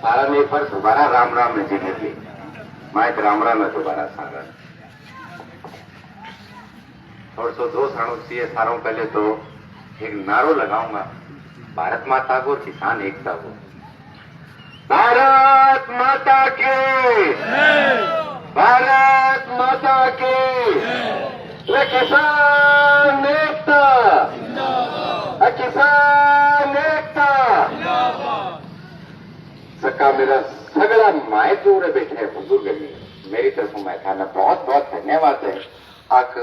सारा ने पर दोबारा राम राम में जीने ली माइक राम राम में दोबारा सारा और सो दो साणों से सारों पहले तो एक नारो लगाऊंगा भारत माता को किसान एकता को भारत माता की भारत माता की किसान एकता किसान एकता सका मेरा सगला माए दूर बैठे बुजुर्ग मेरी तरफ मैं था बहुत बहुत धन्यवाद है आख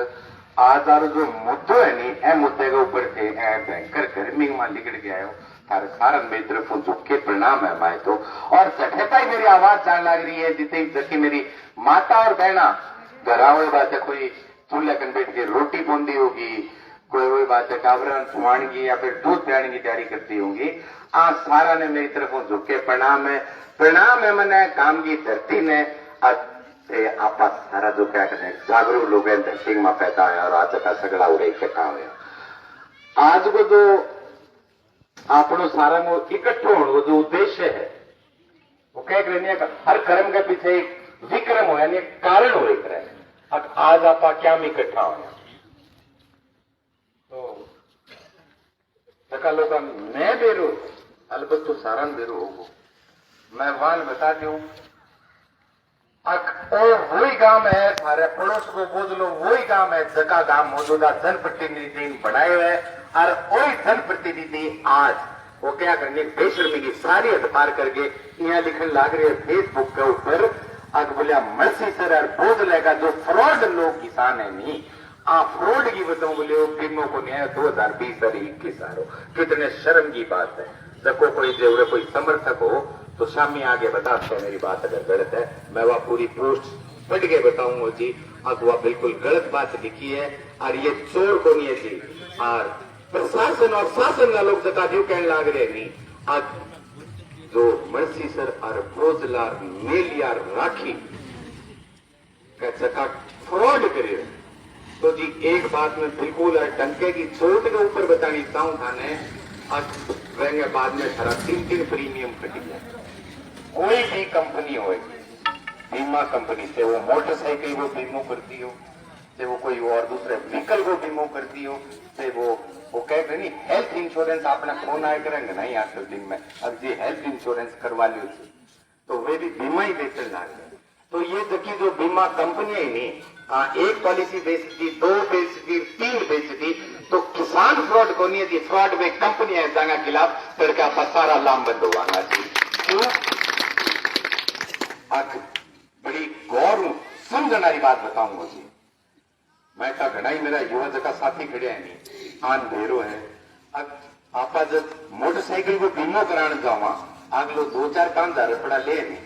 आज जो मुद्दो है नी ए मुद्दे के ऊपर से भयंकर गर्मी में निकल गया है थारे सारा मेरी तरफ झुक के प्रणाम है माए तो और जठेता ही मेरी आवाज जान लग रही है जितनी जबकि मेरी माता और बहना घर हुई बात है कोई चूल्हे कन बैठ के रोटी बोंदी होगी कोई वही बात है कावरन सुहान की या फिर दूध पिलाने की तैयारी करती होंगी आज सारा ने मेरी तरफ झुक के प्रणाम है मैंने काम की धरती ने आप सारा जो क्या कहते हैं जागरूक लोग हैं धरती में पैदा है और आज का सगड़ा उड़े इकट्ठा हुआ आज को जो आपनो सारा को इकट्ठो होने जो उद्देश्य है वो कह रहे हर कर्म के पीछे एक विक्रम हो यानी कारण हो एक रहे आज आप क्या में इकट्ठा हो तो सका लोग मैं बेरो अलबत् तो सारा बेरो होगो मैं वान बता दूं वही गांव है थारे पड़ोस को बोझ लो वही गांव है जगह गांव मौजूदा जनप्रतिनिधि बनाए हुए और वही जनप्रतिनिधि आज वो क्या करने बेशर्मी की सारी हद पार करके यहाँ लिखने लग रहे फेसबुक के ऊपर अग बोलिया मर्सी सर और बोझ लेगा जो फ्रॉड लोग किसान है नहीं फ्रॉड की बताऊं बोले वो फिल्मों को न्याय 2020 और 21 सारो कितने शर्म की बात है जब कोई जरूर कोई समर्थक हो तो शामी आगे बताते हैं मेरी बात अगर गलत है मैं वह पूरी पोस्ट पढ़ के बताऊंगा जी अब वह बिल्कुल गलत बात लिखी है और ये चोर को नहीं है जी और प्रशासन और शासन का लोग जता जो कहने लग रहे नहीं आज जो मर्सी सर और बोझलार मेलियार राखी का जका फ्रॉड करे तो जी एक बात में बिल्कुल टंके की चोट के ऊपर बतानी चाहूं थाने आज रहेंगे बाद में सारा 3 प्रीमियम कटी जाए कोई भी कंपनी होगी बीमा कंपनी से वो मोटरसाइकिल को बीमो करती हो से वो कोई और दूसरे व्हीकल को बीमो करती हो से वो कहते नहीं हेल्थ इंश्योरेंस आपने फोन आए करेंगे नहीं आजकल दिन में अब जी हेल्थ इंश्योरेंस करवा लियो तो वे भी बीमा ही बेचने लगे तो ये जबकि जो बीमा कंपनी है नहीं एक पॉलिसी बेचती 2 बेचती 3 बेचती तो किसान फ्रॉड को नहीं थी फ्रॉड में कंपनी है जगह खिलाफ तड़का सारा लामबंद हुआ जी क्यों आज बड़ी गौर समझनारी बात बताऊंगा जी मैं का घना ही मेरा युवा का साथी खड़े है नहीं आन भेरो है अब आप जब मोटरसाइकिल को बीमो कराने जावा अगलो 2-4-5 हजार रुपया ले नहीं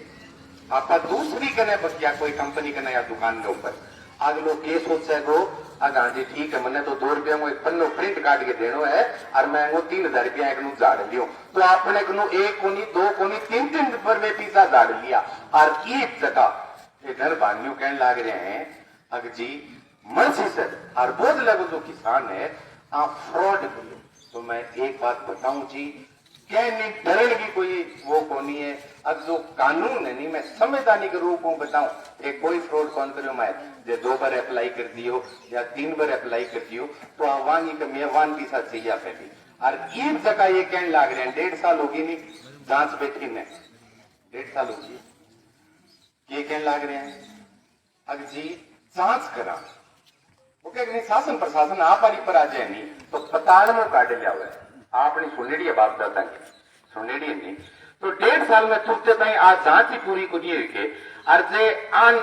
आप दूसरी कने बचिया कोई कंपनी कने या दुकान के ऊपर अगलो के सोचे को हाँ जी ठीक है मैंने तो 2 रुपया में एक पन्नो प्रिंट काट के देनो है और मैं वो 3,000 रुपया एक झाड़ लियो तो आपने एक कोनी 2 कोनी 3 रुपये में पिज्जा झाड़ लिया और एक जगह घर बानियों कहने लग रहे हैं अग जी मर्सी सर और बोझ लगो जो किसान है आप फ्रॉड करो तो मैं एक बात बताऊं जी क्या नहीं डरण की कोई वो कोनी है अब जो कानून है नहीं मैं संवैधानिक रूप में बताऊं एक कोई फ्रॉड कौन करो मैं जो 2 बार अप्लाई कर दियो या 3 बार अप्लाई कर दियो तो आवानी का मेहमान के साथ चाहिए पहले और एक जगह ये कहने लग रहे हैं 1.5 साल होगी नहीं जांच बैठी में 1.5 साल होगी ये कहने लग रहे हैं अब जी जांच करा वो कह रहे शासन प्रशासन आप पर आ जाए नहीं तो पताल में काट लिया हुआ है आपने सुनेड़ी बात दादा की सुनेड़ी नहीं तो 1.5 साल में तुरते ताई आज जांच ही पूरी को नहीं हुई अर्जे आन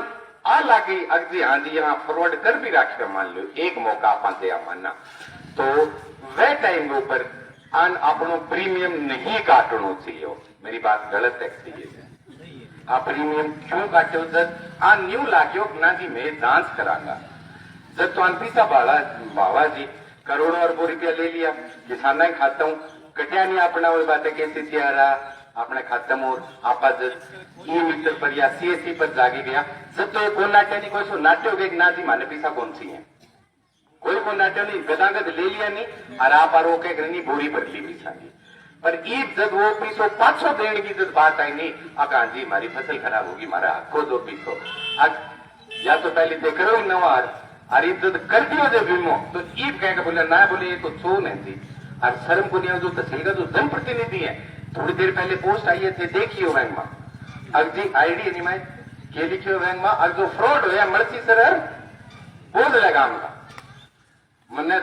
आ लागी अगजी हाँ जी यहाँ फॉरवर्ड कर भी रखे मान लो एक मौका आप मानना तो वह टाइम के ऊपर आन अपनो प्रीमियम नहीं काटना चाहिए मेरी बात गलत है आप प्रीमियम क्यों काटो जब आ न्यू लाग्यो ना जी मैं जांच करांगा जब तो अनपीसा बाबा जी करोड़ों अरबों रुपया ले लिया किसाना ही खाता हूँ कटिया नहीं अपना वही बातें कैसे तिहारा अपने खाते में आप ई मीटर पर या सीएससी पर जागे गया जब तो एक नाट्य नहीं कोई सो नाट्य हो गए ना जी माने पैसा कौन सी है कोई को नाट्य नहीं गदागद ले लिया नहीं और आप आरो के नहीं बोरी भर ली पैसा की पर ईद जब वो 500 देने की जब बात आई नहीं, हाँ जी हमारी फसल खराब होगी, हमारा हको दो 200 या तो पहले देख रहे हो नवार और ईद जब कर दियो जब बीमो तो ईद कहेगा बोले ना, बोले ये तो छो नहीं थी। और शर्म को नहीं, जो तहसील का जो जनप्रतिनिधि है, थोड़ी देर पहले पोस्ट आई थे, देखियो बैंक में अगजी आईडी नहीं मैं के लिखियो बैंक में, और जो फ्रॉड हुआ मर्सी सर बोझ लगा मैंने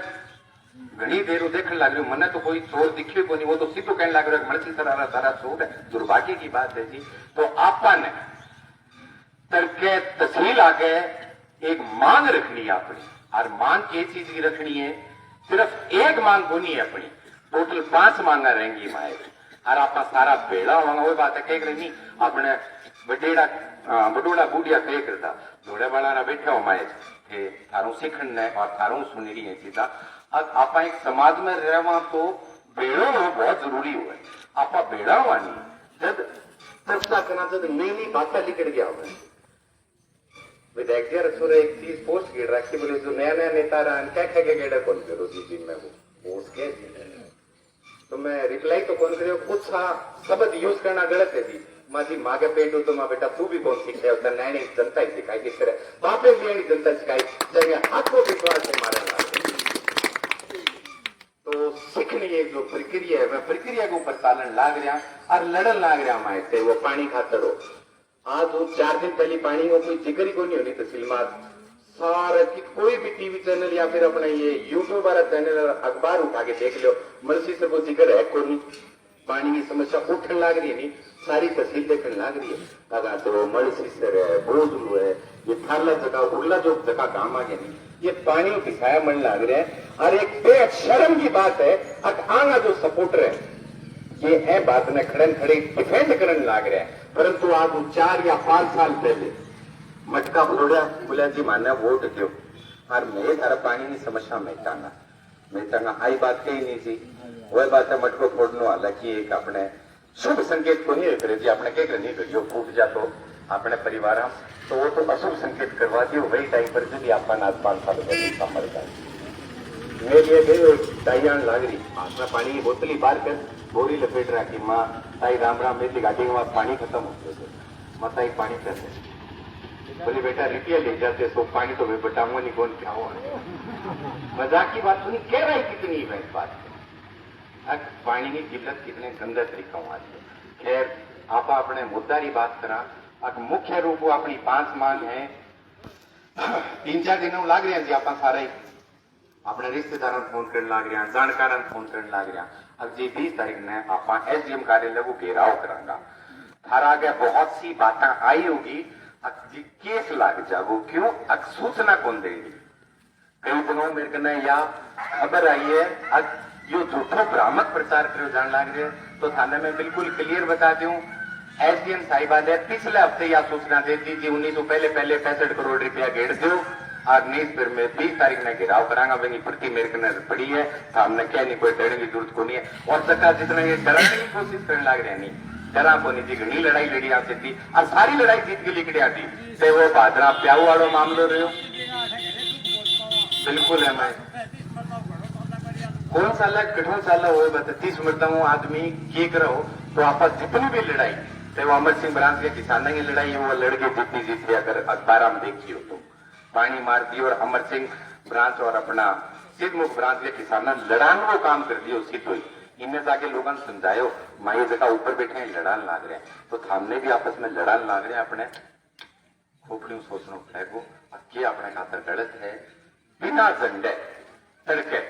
घनी देर देखने लग रही हूँ, मैंने तो कोई चोर दिखे को नहीं, वो तो सीधो कहने लग रहा है मर्सी सर सारा चोर है। दुर्भाग्य की बात है जी। तो आपा ने तड़के तहसील आके एक मांग रखनी है अपनी, और मांग के चीज की रखनी है, सिर्फ एक मांग होनी है अपनी, टोटल 5 मांगा रहेंगी माए, और आपका सारा बेड़ा होगा। वो बात है कह रही नहीं अपने बडेड़ा बडोड़ा बूढ़िया कह करता जोड़े वाला बैठा हो माए थे थारू सीखण ने और थारू सुनी रही है चीजा। अब आप एक समाज में रहवा तो बेड़ो बहुत जरूरी हुआ है। आप बेड़ा हुआ नहीं जब चर्चा करना जब मेनली बात निकल गया हुआ विधायक रसोर एक चीज पोस्ट गिर रखी बोले जो नया नया नेता रहा क्या क्या क्या गेड़ा कौन करो जी में वो पोस्ट के तो मैं रिप्लाई तो कौन करे कुछ शब्द यूज करना गलत है जी। माँ जी माँ के पेट हो तो माँ बेटा तू भी कौन सीखे होता नया नई जनता ही सिखाई किस तरह बापे भी जनता सिखाई चाहिए हाथ को विश्वास है मारा तो सीखने एक जो प्रक्रिया है वह प्रक्रिया के ऊपर चालन लाग रहा और लड़न लाग रहा माए थे वो पानी खातर हो। आज वो 4 दिन पहले पानी हो कोई जिक्र ही को नहीं होनी तहसील में सारा की कोई भी टीवी चैनल या फिर अपना ये यूट्यूब वाला चैनल अखबार उठा के देख लो मर्सी से वो जिक्र है कोई पानी की समस्या उठने लाग रही है नहीं सारी तहसील देखने लाग रही है। अगर तो मर्सी सर है बोझलू है ये थाला जगह उड़ला जो जगह काम आ गया नहीं ये पानी दिखाया मन लाग रहा है। और एक बेशर्म की बात है आना जो सपोर्टर है ये है बात ने खड़न खड़े डिफेंड करने लाग रहा है। परंतु आज 4 या 5 साल पहले मटका बोलिया जी माने वोट दो और मैं थारा पानी की समस्या मैं चाहना आई बात कही नहीं थी वह बात है मटको फोड़नो हालांकि एक अपने शुभ संकेत को नहीं करे जी अपने कह नहीं करियो फूट जा तो अपने परिवार तो वो तो अशुभ संकेत करवा दियो वही टाइम पर भी आप 5 साल मर जाए मैं ये गई टाइयान लाग रही हाथ में पानी की बोतल ही बाहर कर बोरी लपेट रखी माँ ताई राम राम मेरी गाड़ी के बाद पानी खत्म हो गए माता ही पानी कर बोले बेटा रिपिया ले जाते तो पानी तो मैं बताऊंगा नहीं कौन क्या हुआ मजाक की बात सुनी कह रही कितनी है इस बात अब पानी की किल्लत कितने गंदा तरीका हुआ खैर आप अपने मुद्दा की बात करा अब मुख्य रूप अपनी 5 मांग है 3-4 दिनों लाग रहे हैं जी आप सारे अपने रिश्तेदारों फोन करने लाग रहे हैं जानकारों फोन करने लाग रहे हैं। अब जी 20 तारीख ने आप एसडीएम कार्यालय को घेराव करांगा थारा आगे बहुत सी बातें आई होगी जी केस लाग जागो क्यों सूचना कौन देगी कई दिनों मेरे कहना या खबर आई है अब यो झूठो भ्रामक प्रचार करो जान लाग रहे तो थाने में बिल्कुल क्लियर बता दूं एसडीएम साहिबा ने पिछले हफ्ते या सूचना दे दी थी 1900 पहले 65 करोड़ रुपया घेर दो आज नहीं फिर मैं 20 तारीख में घेराव करांगा वही प्रति मेरे को पड़ी है सामने क्या नहीं कोई डरने की जरूरत को नहीं है और सरकार जितना ये डराने की कोशिश करने लग रहे नहीं डरा को नहीं थी घनी लड़ाई लड़ी आपसे थी और सारी लड़ाई जीत के लिखड़ी आती चाहे वो भादरा प्याऊ वालों मामलो रहे बिल्कुल है मैं कौन साल कठोर साल हो 30 मरता हूँ आदमी के करो तो आपस जितनी भी लड़ाई चाहे वो अमर सिंह ब्रांच के किसानों की लड़ाई है वो लड़के जितनी जीत गया अगर अखबार में देखिए तो पानी मार दी और अमर सिंह ब्रांच और अपना सिद्धमुख ब्रांच के किसानों लड़ान वो काम कर दिया उसी तो ही इनमें जाके लोगों ने समझायो माई जगह ऊपर बैठे हैं लड़ान लाग रहे हैं तो सामने भी आपस में लड़ान लाग रहे हैं अपने खोपड़ी सोचना फेंको ये अपने खातर गलत है बिना झंडे तड़के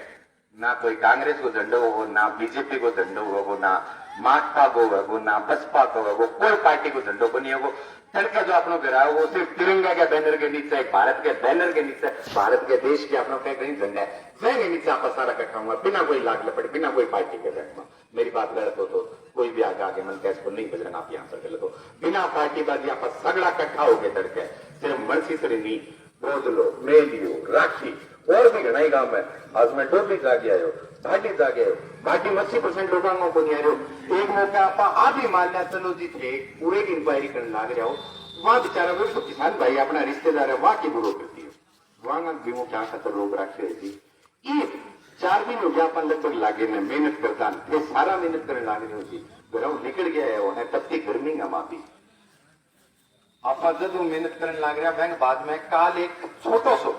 ना कोई कांग्रेस को झंडो हो ना बीजेपी को झंडो हो ना माकपा को हो ना बसपा को हो कोई पार्टी को झंडो को नहीं हो तड़के जो अपनों गिरा वो सिर्फ तिरंगा के बैनर के नीचे भारत के बैनर के नीचे भारत के देश के अपनों का कहीं झंडा है वह के नीचे आप सारा इकट्ठा हुआ बिना कोई लाग लपट बिना कोई पार्टी के बैठना मेरी बात गलत हो तो कोई भी आगे मन कैसे को नहीं बजरंग आप यहाँ पर गलत हो बिना पार्टी बाजी आप सगड़ा इकट्ठा हो गए तड़के सिर्फ मर्सी से नहीं बोझलो मेलियो राखी और भी घना ही गांव है आज मैं डोबली जागे आयो भाटी जागे आयो भाटी 80% लोगों को नहीं आ रहे एक मौका आप आधी मान लिया चलो जी थे पूरे की इंक्वायरी करने लाग रहा हो वहां बेचारा वो तो किसान भाई अपना रिश्तेदार है वहां की बुरो करती है वहां बीमो क्या खतर रोग रखे थी 4 दिन हो गया अपन लगभग लागे ने मेहनत करता ये सारा मेहनत करने लागे होती घरों निकल गया है वो है तब की गर्मी का मापी आप जब मेहनत करने लग रहा बैंक बाद में काल एक छोटो सो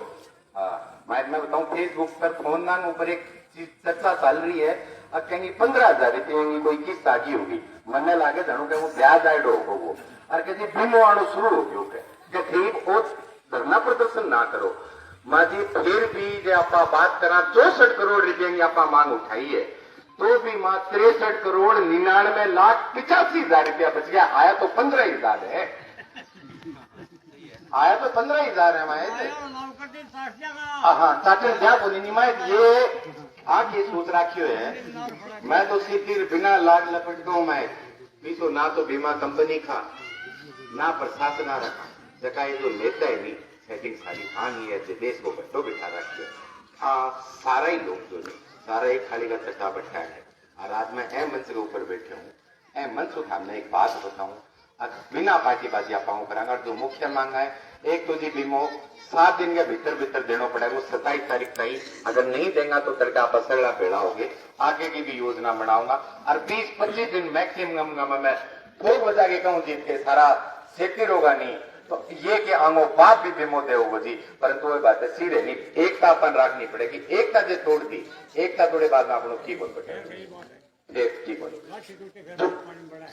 मैं बताऊं फेसबुक पर फोन नाम ऊपर एक चीज चर्चा चल रही है अब कहेंगे 15,000 रुपये की कोई किस्त आगी होगी मन लागे धनु के वो ब्याज ऐड हो वो और कहते बीमो आना शुरू हो गयो ठीक वो धरना प्रदर्शन ना करो माँ जी फिर भी जो आप बात करा 64 करोड़ रुपये की आप मांग उठाई है तो भी माँ 63 करोड़ 99,85,000 रुपया बच गया आया तो 15,000 है आया तो 15,000 है माए हाँ चाटर क्या बोली नहीं माए ये आगे सोच रखियो है मैं तो सीधी बिना लाग लपट दो मैं पीछो ना तो बीमा कंपनी का ना प्रशासन आ रखा जका ये जो नेता है नहीं सेटिंग सारी खानी है जो देश को बट्टो बिठा रखी है सारा ही लोग जो नहीं सारा एक खाली का चट्टा बैठा है और आज मैं ए मंच के ऊपर बैठे हूँ ए मंच उठा मैं एक बात बताऊं बिना पार्टीबाजी आप करांगा जो मुख्य मांग है एक तो जी बीमो 7 दिन के भीतर भीतर देना पड़ेगा 27 तारीख तक अगर नहीं देगा तो तड़का आप असरला बेड़ा होगे आगे की भी योजना बनाऊंगा और 20-25 दिन मैक्सिमम मैं खूब बजा के कहूँ जीत के सारा सेफ्टी होगा नहीं तो ये के आंगो बाप भी बीमो दे होगा जी परंतु वही बात है सीधे नहीं एकता अपन रखनी पड़ेगी एकता जो तोड़ दी एकता तोड़े बाद में अपन की बोल बैठे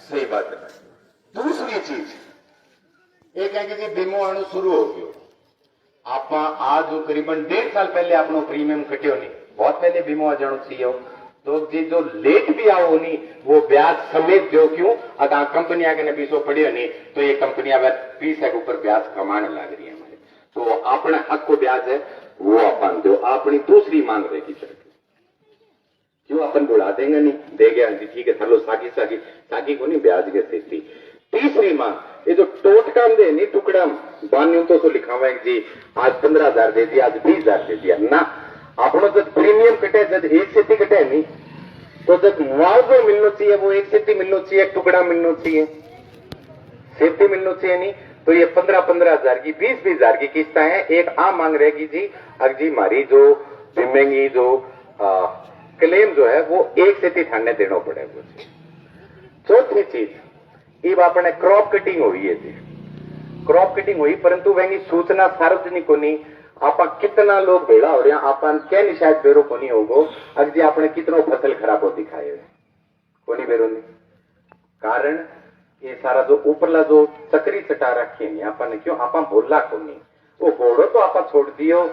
सही बात है दूसरी चीज एक है कि बीमो आना शुरू हो गयो आप आज करीबन 1.5 साल पहले अपनो प्रीमियम कटियो नहीं बहुत पहले बीमो आ जानो चाहिए तो जी जो लेट भी आओ नहीं वो ब्याज समेत दो क्यों अगर कंपनी आगे पीछो पड़ियो नहीं तो ये कंपनी अब 20 के ऊपर ब्याज कमाने लग रही है हमारे तो अपने हक को ब्याज है वो अपन दो अपनी दूसरी मांग रहेगी क्यों अपन बुला देंगे नहीं दे गया जी ठीक है थलो सागी को नहीं ब्याज के स्थिति तीसरी मांग ये जो टोटका दे नहीं टुकड़ा बान्यू तो लिखावा जी आज 15,000 दे दिया आज 20,000 दे दिया ना अपनो जब प्रीमियम कटे जब एक सेती कटे नहीं तो जब मुआवजा मिलना चाहिए वो एक सेती मिलना चाहिए टुकड़ा मिलना चाहिए सेती मिलना चाहिए नहीं तो ये 15,000 की 20,000 की किस्त है एक आम मांग रहेगी जी अगर जी हमारी जो बीमेंगी जो क्लेम जो है वो एक सेती ठाने देना पड़ेगा चौथी चीज अब अपने क्रॉप कटिंग हुई है जी क्रॉप कटिंग हुई परंतु वही सूचना सार्वजनिक को नहीं आप कितना लोग भेड़ा हो रहे हैं आप क्या निशायद बेरो को नहीं होगो अगर जी आपने कितनो फसल खराब हो दिखाए को नहीं बेरो नहीं कारण ये सारा जो ऊपरला जो चक्री चटा रखी है आपने क्यों आप बोला को नहीं वो घोड़ो तो आप छोड़ दियो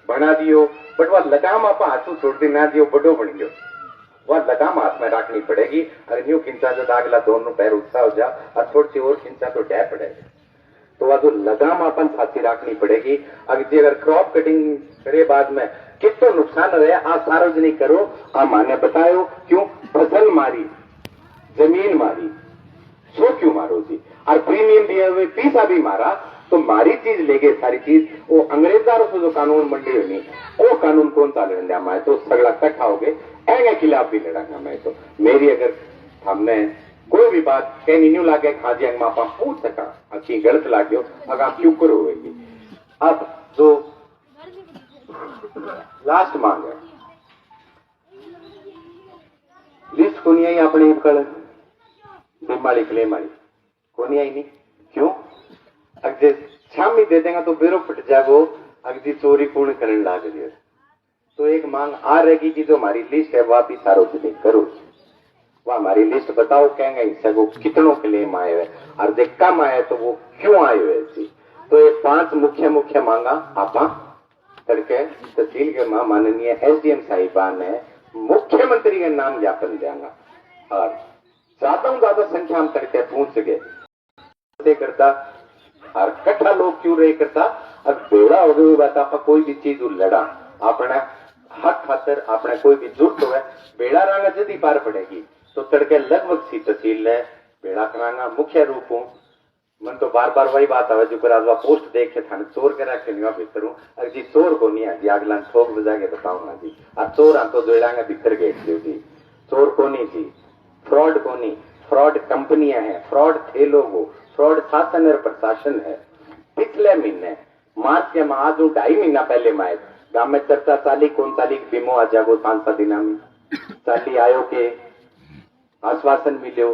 बना दियो बट वह लगाम आप हाथों छोड़ दी ना दियो बड़ो बन गयो वह लगाम हाथ में रखनी पड़ेगी अगर न्यू खिंचा जो अगला दोनों पैर उत्साह हो जा और थोड़ी सी और खिंचा तो डै पड़ेगा तो वह जो लगाम अपन साथी रखनी पड़ेगी अगर क्रॉप कटिंग करे बाद में कितना नुकसान रहे आ सार्वजनिक करो आ माने बतायो क्यों फसल मारी जमीन मारी सो क्यों मारो जी और प्रीमियम दिए हुए पीसा भी मारा तो मारी चीज ले गए सारी चीज वो अंग्रेजारों से जो कानून मंडी होनी वो कानून कौन सा लड़ने मैं तो सगड़ा इकट्ठा हो गए ऐगे खिलाफ भी लड़ांगा मैं तो मेरी अगर हमने कोई भी बात कहनी न्यू लागे खाजी अंग मापा पूछ सका अच्छी गलत लागो अगर आप क्यों करो होगी अब जो लास्ट मांग है लिस्ट को नहीं आई अपने कल बीमारी क्लेम आई को नहीं आई नहीं क्यों अगर शामी दे देगा तो बेरो फट जाएगो अगर चोरी पूर्ण करने लाग रही है तो एक मांग आ रहेगी कि जो हमारी लिस्ट है वह भी सार्वजनिक करो वह हमारी लिस्ट बताओ कहेंगे इससे वो कितनों क्लेम आए हुए और जो कम आए तो वो क्यों आए हुए थी तो ये 5 मुख्य मांगा आप करके तहसील के माननीय SDM साहिबान ने मुख्यमंत्री का नाम ज्ञापन देंगे और ज्यादा संख्या में करके पूछ गए करता और कट्ठा लोग क्यों रहे करता अब बेड़ा हो गई बात आप कोई भी चीज लड़ा अपने हक खातर अपने कोई भी जरूरत हो बेड़ा रंगा जल्दी पार पड़ेगी तो तड़के लगभग सी तहसील है बेड़ा करांगा मुख्य रूप हूं मन तो बार वही बात आवे जो कर पोस्ट देख के थाने चोर के रखे नहीं भीतर हूं अरे जी चोर को नहीं है जी अगला ठोक बजा के बताऊंगा जी और चोर हम तो जोड़ांगे भीतर गेट दो जी चोर को नहीं जी फ्रॉड को नहीं फ्रॉड कंपनियां हैं फ्रॉड थे लोगों फ्रॉड शासन और प्रशासन है पिछले महीने मार्च के आज 2.5 महीना पहले माए गांव में चर्चा चाली कौन चाली बीमो आ जागो 5-7 दिन में चाली आयो के आश्वासन मिलो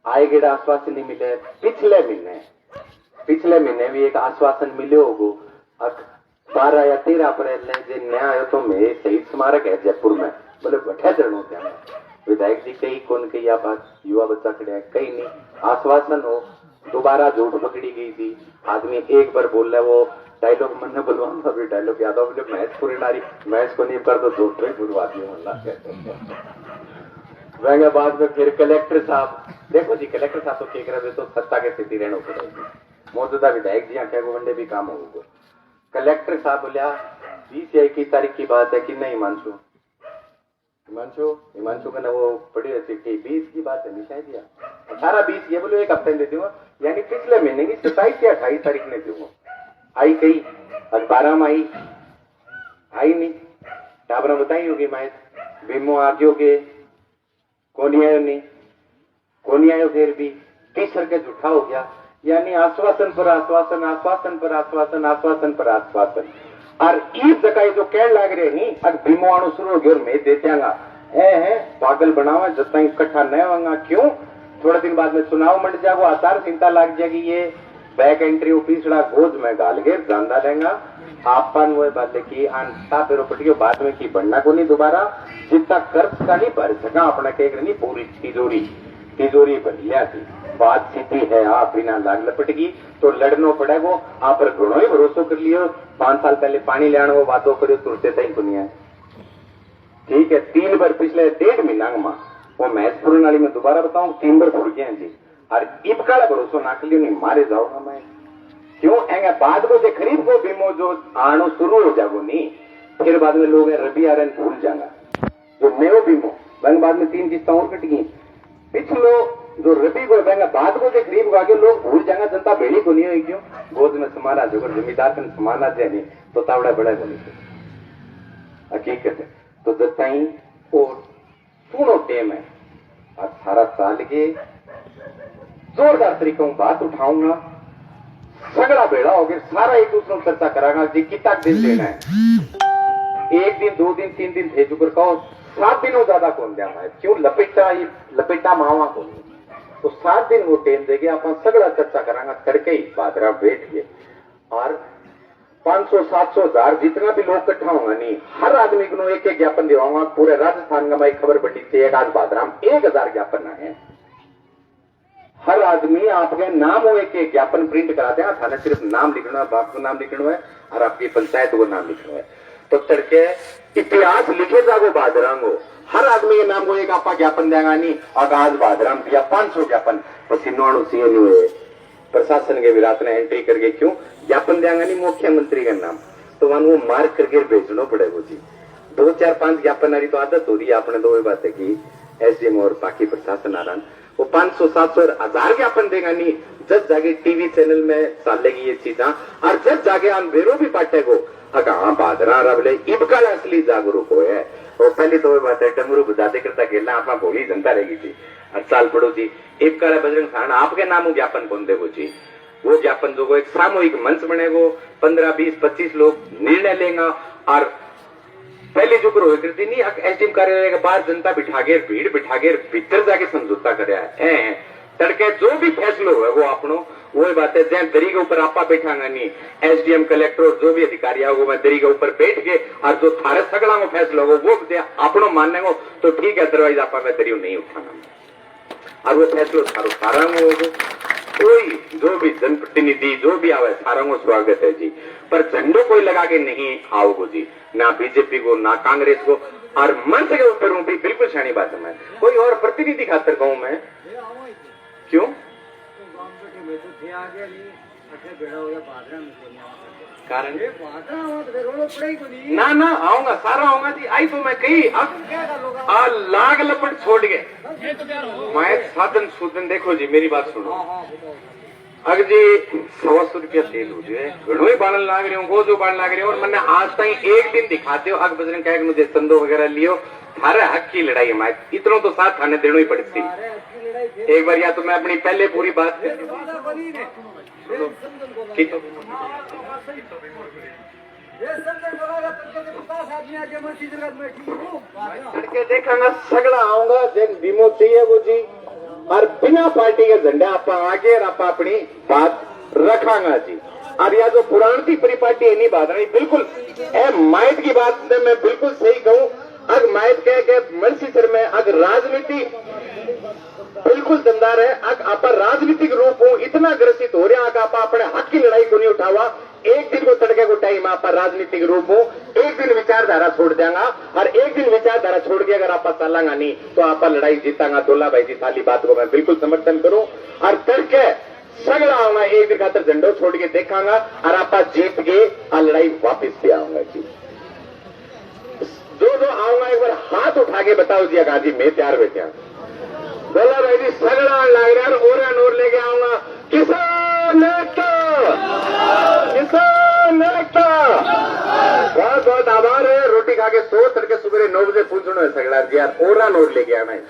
आए गेड़ा आश्वासन नहीं मिले। पिछले महीने भी एक आश्वासन मिलो होगो 12 या 13 अप्रैल ने जो नया आयो तो मैं शहीद स्मारक है जयपुर में बोले बैठे जड़ो क्या विधायक जी कई कौन कही आप युवा बच्चा खड़े हैं कहीं नहीं आश्वासन हो दोबारा झूठ पकड़ी गई थी। आदमी एक बार बोल रहा है वो डायलॉग मन ने बुलवाना भी डायलॉग याद आओ मैच पूरी नारी मैच को नहीं कर तो झूठ ही बुलवा दिया बाद में फिर कलेक्टर साहब देखो जी कलेक्टर साहब तो कह रहे तो सत्ता के स्थिति रहना पड़ेगी मौजूदा विधायक जी आख्या गोवंडे भी काम होगा। कलेक्टर साहब बोलिया 20 या 21 तारीख की बात है कि नहीं हिमांशु का ना वो पड़ी रहती थी 20 की बात है नहीं शायद या 18-20 ये बोलो एक हफ्ते में दे दूंगा यानी पिछले महीने की 27 या 28 तारीख में दूंगा। आई कही अखबार में आई नहीं टाबरा बताई होगी मैं बीमो आगे के कौन आयो फिर भी तीसर के झूठा हो गया यानी आश्वासन पर आश्वासन आश्वासन पर आश्वासन आश्वासन पर आश्वासन और ईद जगह जो कह लग रहे नहीं अब बीमो आनो शुरू हो गया और मैं देतेगा है पागल बनावा जब तक इकट्ठा न होगा क्यों थोड़े दिन बाद में चुनाव मंड जाओ आचार चिंता लग जाएगी ये बैक एंट्री पिछड़ा गोद में गाल के जानदा लेगा आपन वो बात की आंता पेरो पटियो बाद में की बनना को नहीं दोबारा जितना कर्ज का नहीं भर सका अपना कह नहीं पूरी तिजोरी भर लिया थी बात सीधी है आप बिना लाग लपटगी तो लड़नो पड़ेगो आप पर घणो ही भरोसा कर लियो 5 साल पहले पानी लेने वो बातों करियो तुरते तई दुनिया ठीक है 3 बार पिछले 1.5 महीना में वो मैच पुरनाली में दोबारा बताऊं 3 बार फुर गए जी और इबका भरोसा ना कर लियो नहीं मारे जाऊंगा मैं क्यों एंगे बाद को जो खरीद को बीमो जो आनो शुरू हो जागो नहीं फिर बाद में लोग रबी आ रहे भूल जाएगा जो नयो बीमो बाद में 3 किस्तें और कट गई पिछलो जो रबी को बाद को जो खरीद को आगे लोग भूल जाएंगे जनता बेड़ी को नहीं हुई क्यों गोद में समाना जो जमींदार का समाना दे नहीं तो तावड़ा बड़ा बोली हकीकत है तो दत्ताई और सुनो टेम है 18 साल के जोरदार तरीकों बात उठाऊंगा सगड़ा बेड़ा हो गया सारा एक दूसरे को चर्चा करागा जी कितना दिन देना है 1 दिन 2 दिन 3 दिन भेज कर कहो 7 दिनों ज्यादा कौन दिया है क्यों लपेटा मावा को तो 7 दिन वो टेम देगे अपन सगड़ा चर्चा करांगा करके ही बादरा बैठ के और 500 700 1000 जितना भी लोग इकट्ठा होगा नहीं हर आदमी को एक ज्ञापन दिवाऊंगा पूरे राजस्थान का मैं खबर बटी थी एक आज बादराम 1000 ज्ञापन आए हर आदमी आपके नाम हो एक ज्ञापन प्रिंट कराते हैं थाने सिर्फ नाम लिखना है बाप को नाम लिखना है और आपकी पंचायत को नाम लिखना है तो तड़के इतिहास लिखे जागो बादरांगो हर आदमी के नाम को एक आपका ज्ञापन देगा नहीं और आज बादराम दिया 500 ज्ञापन पसीनों सीएनयू है प्रशासन के विराट ने एंट्री करके क्यों ज्ञापन देगा नहीं मुख्यमंत्री का नाम तो वहां वो मार्क करके बेचना पड़ेगा जी 2 4 5 ज्ञापन आ रही तो आदत हो रही है आपने 2 बातें की एसडीएम और बाकी प्रशासन आ रहा वो 500 700 1000 ज्ञापन देगा नहीं जब जाके टीवी चैनल में चालेगी ये चीजा और जब जाके अंधेरों भी पाटे को हाँ बादरा रबले इबका असली जागरूक हो है वो पहली तो बात है डमरू बजाते करता खेलना आपका भोली जनता रहेगी थी 8 साल पड़ो जी इबका बजरंग थाना आपके नाम ज्ञापन कौन देगो जी वो ज्ञापन जो एक सामूहिक मंच बनेगो 15 20 25 लोग निर्णय लेगा और पहले जो करो करती नहीं एसडीएम कार्यालय के बाद जनता बिठा के भीड़ बिठा के भीतर जाके समझौता कराया है तड़के जो भी फैसलो है वो अपनो वो बात है जैन दरी के ऊपर आपा बैठांगा नहीं एसडीएम कलेक्टर जो भी अधिकारी है वो मैं दरी के ऊपर बैठ के और जो थारे सगड़ा में फैसला हो वो अपनो मानने को तो ठीक है अदरवाइज आपा मैं दरी नहीं उठाना और वो फैसलो थारो सारा होगा कोई जो भी जनप्रतिनिधि जो भी आवे सारा को स्वागत है जी पर झंडो कोई लगा के नहीं आओगो जी ना बीजेपी को ना कांग्रेस को और मंच के ऊपर हूं भी बिल्कुल शानी बात है मैं कोई और प्रतिनिधि खातर कहूं मैं क्यों कारण ना ना आऊंगा सारा आऊंगा जी आई तो मैं कही लाग लपट छोड़ गए मैं साधन सुधन देखो जी मेरी बात सुनो अगर जी 100 रुपया तेल हो जाए घणो ही बालन लाग रहे हो वो जो बालन लाग रहे हो और मैंने आज तक एक दिन दिखाते हो अग बजरंग कह मुझे संदो वगैरह लियो थारे हक की लड़ाई है इतना तो साथ थाने देना ही पड़ती एक बार या तो मैं अपनी पहले पूरी बात करके देखांगा सगड़ा आऊंगा जिन बीमो चाहिए वो जी और बिना पार्टी के झंडे आप आगे और आप अपनी बात रखांगा जी। और यह जो पुरानी परी पार्टी है नहीं बात नहीं बिल्कुल माइट की बात मैं बिल्कुल सही कहूं। अगर माइट कह के मनसीसर में अगर राजनीति बिल्कुल दमदार है अगर आप राजनीतिक रूप हो इतना ग्रसित हो रहे हैं आप अपने हक की लड़ाई को नहीं उठावा। एक दिन को तड़के को टाइम आप राजनीतिक रूप हो एक दिन विचारधारा छोड़ देंगा और एक दिन विचारधारा छोड़ के अगर आप चलांगा नहीं तो आप लड़ाई जीतांगा। दोला भाई जी साली बात को मैं बिल्कुल समर्थन करूं और तड़के सगड़ा आऊंगा एक दिन खातर झंडो छोड़ के देखांगा और आप जीत के और लड़ाई वापिस भी आऊंगा जी। जो आऊंगा एक बार हाथ उठा के बताओ जी गाजी मैं तैयार बैठे बोला भाई जी सगड़ा लग रहा और नोर लेके आऊंगा। किसान नेता बहुत बहुत आभार है। रोटी खा के सो तड़के सुबह 9 बजे पूछना है सगड़ा जी यार और नोर लेके आना है।